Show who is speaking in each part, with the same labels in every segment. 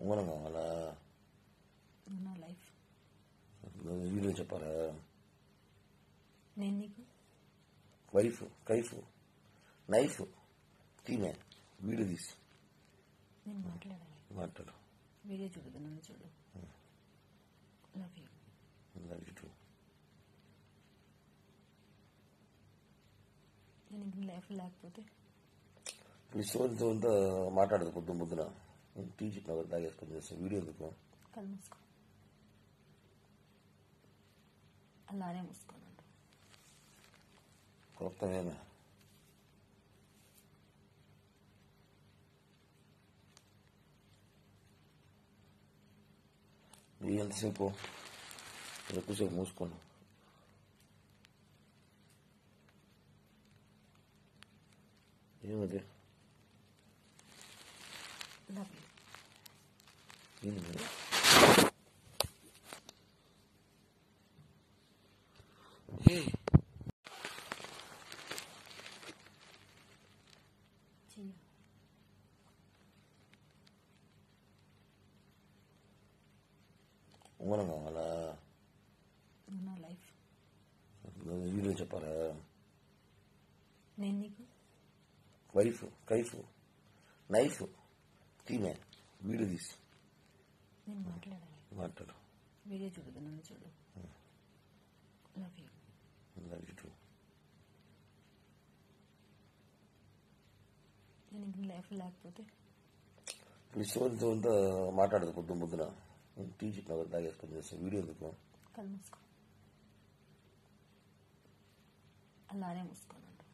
Speaker 1: ఉంగరం కావాలా?
Speaker 2: నా లైఫ్
Speaker 1: వీడియో చెప్పాలా?
Speaker 2: నేను నీకు
Speaker 1: వైఫ్ కైఫ్ నైఫ్ తీమే వీడియో తీసి
Speaker 2: నేను మాట్లాడాలి.
Speaker 1: మాట్లాడు.
Speaker 2: వీడియో చూడదు, నన్ను చూడు. Love you.
Speaker 1: Love you two.
Speaker 2: నేను ఇంక లైఫ్ లేకపోతే
Speaker 1: ఇప్పుడు సోరితో అంతా మాట్లాడదు పొద్దున టీ చెప్పిన తాగేసుకొని చేస్తాను. వీడియో ఎందుకు?
Speaker 2: కళ్ళు మూసుకో, అలానే మూసుకోనండు.
Speaker 1: కొత్తమేనా? ఎంతసేపు ఎక్కువసేపు మూసుకోను. ఏమది?
Speaker 2: Love you.
Speaker 1: ఏంది?
Speaker 2: చెయ్యి.
Speaker 1: ఉంగరం కావాలా?
Speaker 2: నా లైఫ్
Speaker 1: వీడియో చెప్పాలా?
Speaker 2: నేను నీకు
Speaker 1: వైఫ్ కైఫ్ నైఫ్ తీమే వీడియో తీసి
Speaker 2: నేను మాట్లాడాలి.
Speaker 1: మాట్లాడు.
Speaker 2: వీడియో చూడదు, నన్ను చూడు. Love you.
Speaker 1: Love you two.
Speaker 2: నేను ఇంక లైఫ్ లేకపోతే
Speaker 1: ఇప్పుడు సోరితో అంతా మాట్లాడదు పొద్దున టీ చెప్పిన తాగేసుకొని చేస్తాను. వీడియో ఎందుకు?
Speaker 2: కళ్ళు మూసుకో, అలానే మూసుకోనండు.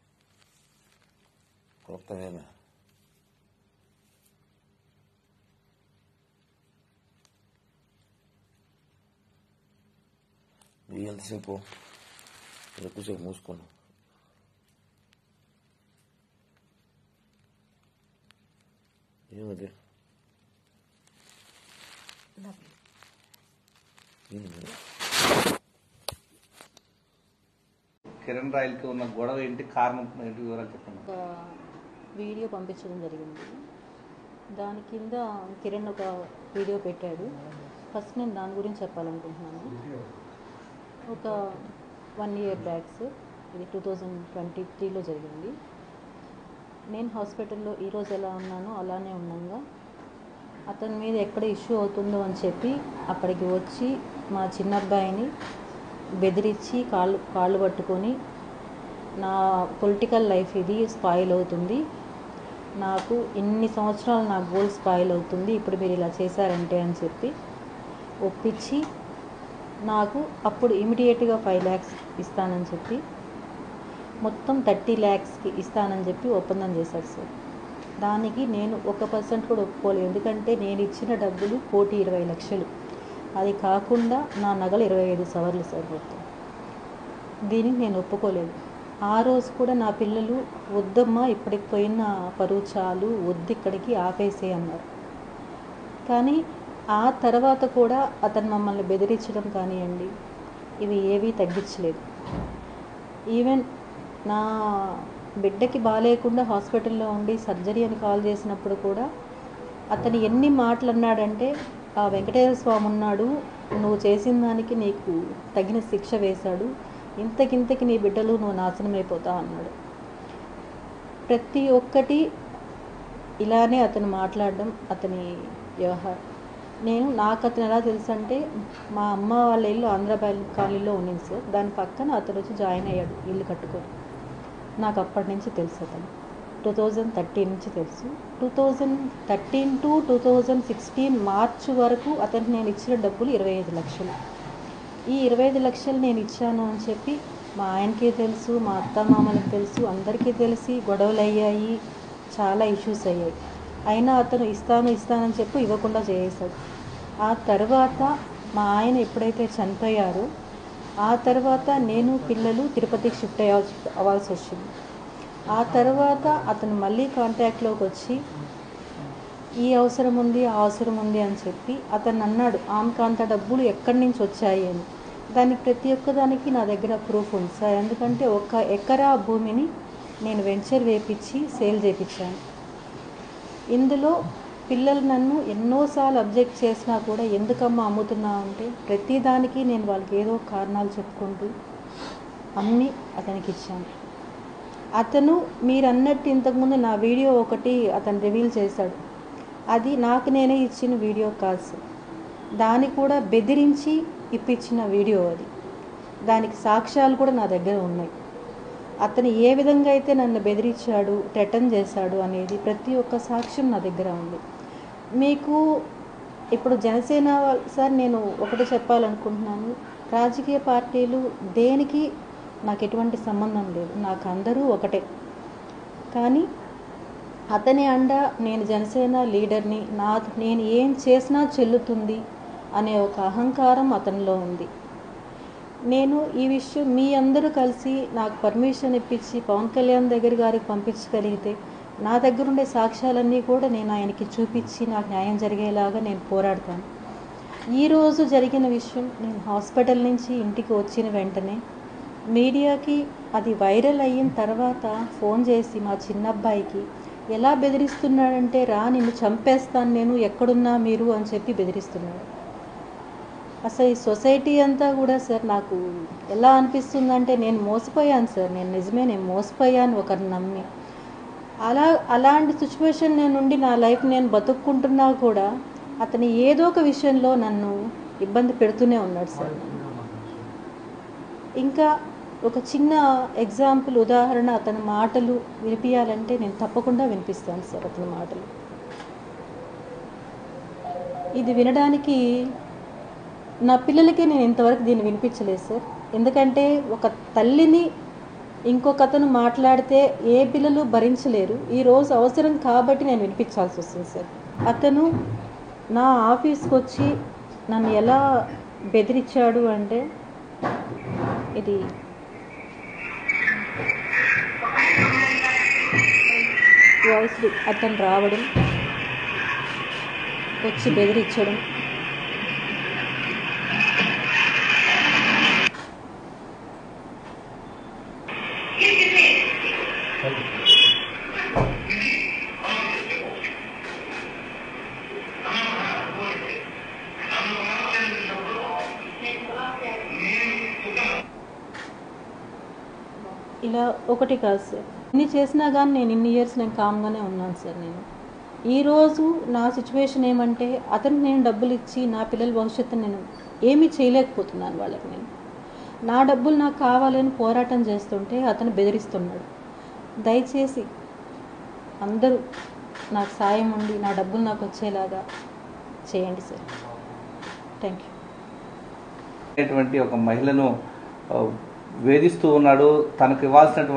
Speaker 1: కొత్తమేనా? ఎంతసేపు ఎక్కువసేపు మూసుకోను. ఏమది?
Speaker 2: Love you.
Speaker 1: ఏంది?
Speaker 3: కిరణ్ రాయల్కి ఉన్న గొడవ ఏంటి, కారణం ఏంటి, వివరాలు చెప్పండి.
Speaker 2: ఒక వీడియో పంపించడం జరిగింది. దాని కింద కిరణ్ ఒక వీడియో పెట్టాడు. ఫస్ట్ నేను దాని గురించి చెప్పాలనుకుంటున్నాను. ఒక 1 year బ్యాక్స్, ఇది 2023లో జరిగింది. నేను హాస్పిటల్లో ఈరోజు ఎలా ఉన్నానో అలానే ఉన్నాగా అతని మీద ఎక్కడ ఇష్యూ అవుతుందో అని చెప్పి అక్కడికి వచ్చి మా చిన్న అబ్బాయిని బెదిరించి కాళ్ళు పట్టుకొని నా పొలిటికల్ లైఫ్ ఇది స్పాయిల్ అవుతుంది, నాకు ఇన్ని సంవత్సరాలు నా గోల్ స్పాయిల్ అవుతుంది, ఇప్పుడు మీరు ఇలా చేశారంటే అని చెప్పి ఒప్పించి నాకు అప్పుడు ఇమీడియట్గా 5 lakhs ఇస్తానని చెప్పి మొత్తం 30 lakhsకి ఇస్తానని చెప్పి ఒప్పందం చేశారు సార్. దానికి నేను 1% కూడా ఒప్పుకోలేదు. ఎందుకంటే నేను ఇచ్చిన డబ్బులు 1,20,00,000. అది కాకుండా నా నగలు 25 సవర్లు సార్ మొత్తం. దీనికి నేను ఒప్పుకోలేదు. ఆ రోజు కూడా నా పిల్లలు వద్దమ్మా, ఇప్పటికి పోయిన పరువు చాలు, వద్దు ఇక్కడికి ఆపేసే అన్నారు. కానీ ఆ తర్వాత కూడా అతను మమ్మల్ని బెదిరించడం కానివ్వండి, ఇవి ఏవీ తగ్గించలేదు. ఈవెన్ నా బిడ్డకి బాగాలేకుండా హాస్పిటల్లో ఉండి సర్జరీ అని కాల్ చేసినప్పుడు కూడా అతను ఎన్ని మాటలు అన్నాడంటే, ఆ వెంకటేశ్వర స్వామి ఉన్నాడు, నువ్వు చేసిన దానికి నీకు తగిన శిక్ష వేశాడు, ఇంతకింతకి నీ బిడ్డలు నువ్వు నాశనం అయిపోతావు అన్నాడు. ప్రతి ఒక్కటి ఇలానే అతను మాట్లాడడం, అతని వ్యవహారం. నాకు అతను ఎలా తెలుసు అంటే, మా అమ్మ వాళ్ళ ఇల్లు ఆంధ్ర కాలనీలో ఉండింది సార్. దాని పక్కన అతను వచ్చి జాయిన్ అయ్యాడు ఇల్లు కట్టుకొని. నాకు అప్పటి నుంచి తెలుసు అతను. 2013 నుంచి తెలుసు. 2013 to 2016 మార్చి వరకు అతనికి నేను ఇచ్చిన డబ్బులు 25 లక్షలు. ఈ 25 లక్షలు నేను ఇచ్చాను అని చెప్పి మా ఆయనకి తెలుసు, మా అత్తమామలకు తెలుసు, అందరికీ తెలిసి గొడవలు అయ్యాయి, చాలా ఇష్యూస్ అయ్యాయి. అయినా అతను ఇస్తానని చెప్పి ఇవ్వకుండా చేసేశాడు. ఆ తర్వాత మా ఆయన ఎప్పుడైతే చనిపోయారో ఆ తర్వాత నేను పిల్లలు తిరుపతికి షిఫ్ట్ అవ్వాల్సి వచ్చింది. ఆ తర్వాత అతను మళ్ళీ కాంటాక్ట్లోకి వచ్చి ఈ అవసరం ఉంది, ఆ అవసరం ఉంది అని చెప్పి అతను అన్నాడు, ఆమెకు అంత డబ్బులు ఎక్కడి నుంచి వచ్చాయి అని. దానికి ప్రతి ఒక్కదానికి నా దగ్గర ప్రూఫ్ ఉంది సార్. ఎందుకంటే 1 ఎకరా భూమిని నేను వెంచర్ వేపించి సేల్ చేయించాను. ఇందులో పిల్లలు నన్ను ఎన్నోసార్లు అబ్జెక్ట్ చేసినా కూడా ఎందుకమ్మా అమ్ముతున్నావు అంటే ప్రతిదానికి నేను వాళ్ళకి ఏదో కారణాలు చెప్పుకుంటూ అమ్మి అతనికి ఇచ్చాను. అతను మీరు అన్నట్టు ఇంతకుముందు నా వీడియో ఒకటి అతను రివీల్ చేశాడు. అది నాకు నేనే ఇచ్చిన వీడియో కాదు సార్. దాన్ని కూడా బెదిరించి ఇప్పించిన వీడియో అది. దానికి సాక్ష్యాలు కూడా నా దగ్గర ఉన్నాయి. అతను ఏ విధంగా అయితే నన్ను బెదిరించాడు, థ్రెటన్ చేశాడు అనేది ప్రతి ఒక్క సాక్ష్యం నా దగ్గర ఉంది. మీకు ఇప్పుడు జనసేన సార్ నేను ఒకటి చెప్పాలనుకుంటున్నాను. రాజకీయ పార్టీలు దేనికి నాకు ఎటువంటి సంబంధం లేదు, నాకు అందరూ ఒకటే. కానీ అతని అండ నేను జనసేన లీడర్ని, నేను ఏం చేసినా చెల్లుతుంది అనే ఒక అహంకారం అతనిలో ఉంది. నేను ఈ విషయం మీ అందరూ కలిసి నాకు పర్మిషన్ ఇప్పించి పవన్ కళ్యాణ్ గారికి పంపించగలిగితే నా దగ్గర ఉండే సాక్ష్యాలన్నీ కూడా నేను ఆయనకి చూపించి నాకు న్యాయం జరిగేలాగా నేను పోరాడతాను. ఈరోజు జరిగిన విషయం, నేను హాస్పిటల్ నుంచి ఇంటికి వచ్చిన వెంటనే మీడియాకి అది వైరల్ అయిన తర్వాత ఫోన్ చేసి మా చిన్నబ్బాయికి ఎలా బెదిరిస్తున్నాడంటే, రా నిన్ను చంపేస్తాను నేను, ఎక్కడున్నా మీరు అని చెప్పి బెదిరిస్తున్నాడు. అసలు ఈ సొసైటీ అంతా కూడా సార్ నాకు ఎలా అనిపిస్తుందంటే నేను మోసపోయాను సార్. నేను మోసపోయాను ఒకరిని నమ్మి. అలాంటి సిచ్యువేషన్ నుండి నా లైఫ్ నేను బతుక్కుంటున్నా కూడా అతని ఏదో ఒక విషయంలో నన్ను ఇబ్బంది పెడుతూనే ఉన్నాడు సార్. ఇంకా ఒక చిన్న ఎగ్జాంపుల్ ఉదాహరణ అతని మాటలు వినిపించాలంటే నేను తప్పకుండా వినిపిస్తాను సార్ అతని మాటలు. ఇది వినడానికి నా పిల్లలకే నేను ఇంతవరకు దీన్ని వినిపించలేదు సార్. ఎందుకంటే ఒక తల్లిని ఇంకొక అతను మాట్లాడితే ఏ పిల్లలు భరించలేరు. ఈరోజు అవసరం కాబట్టి నేను వినిపించాల్సి వస్తుంది సార్. అతను నా ఆఫీస్కి వచ్చి నన్ను ఎలా బెదిరించాడు అంటే, ఇది వాయిస్ అతను రావడం, వచ్చి బెదిరించడం, ఇలా ఒకటి కాదు సార్. ఇన్ని చేసినా కానీ నేను ఇన్ని ఇయర్స్ నేను కామ్గానే ఉన్నాను సార్. నేను ఈరోజు నా సిచ్యువేషన్ ఏమంటే, అతనికి నేను డబ్బులు ఇచ్చి నా పిల్లల భవిష్యత్తు నేను ఏమీ చేయలేకపోతున్నాను వాళ్ళకి. నేను నా డబ్బులు నాకు కావాలని పోరాటం చేస్తుంటే అతను బెదిరిస్తున్నాడు. దయచేసి అందరూ నాకు సాయం ఉండి నా డబ్బులు నాకు వచ్చేలాగా చేయండి సార్. Thank you.
Speaker 3: ఒక మహిళను వేధిస్తూ ఉన్నాడు. తనకు ఇవ్వాల్సినటువంటి